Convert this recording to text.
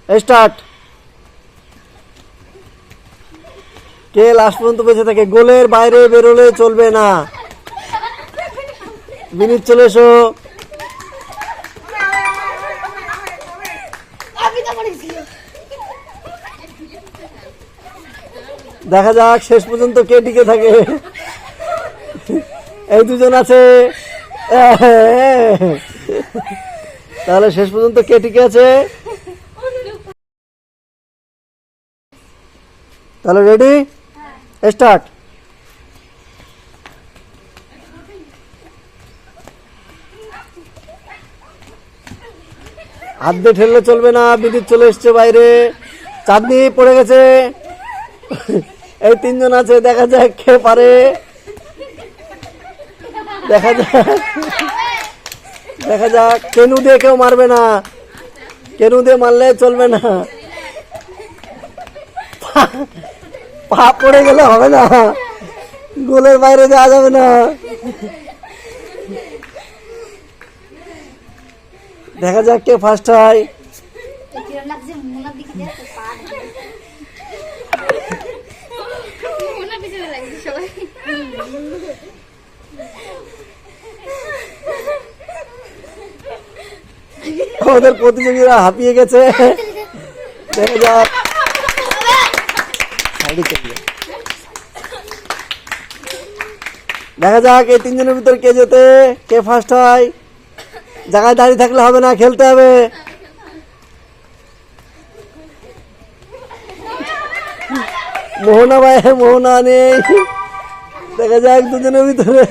Start. কে last পর্যন্ত বেঁচে থাকে? গোলের বাইরে বেরোলে চলবে না। বিনীত চলে এসো। দেখা যাক শেষ পর্যন্ত কে টিকে থাকে। এই দুজন আছে, তাহলে শেষ পর্যন্ত কে টিকে আছে? তাহলে রেডি, স্টার্ট। হাত দিয়ে ঠেললে চলবে না, বিদ্যুৎ চলে এসছে বাইরে, চাঁদনি পড়ে গেছে। এই তিনজন আছে, দেখা যাক কে পারে। দেখা যাক কেনু দিয়ে কেউ মারবে না, কেনু দিয়ে মারলে চলবে না। পা পড়ে গেলে হবে না, গোলের বাইরে যাওয়া যাবে না। দেখা যাক কে ফার্স্ট হয়। আমাদের প্রতিযোগীরা হাঁপিয়ে গেছে। দেখা যাক, দেখা যাক এই তিনজনের ভিতর কে জেতে, কে ফার্স্ট হয়। জায়গায় দাঁড়িয়ে থাকলে হবে না, খেলতে হবে। মোহনা ভাই, মোহনা নেই। দেখা যাক দুজনের ভিতরে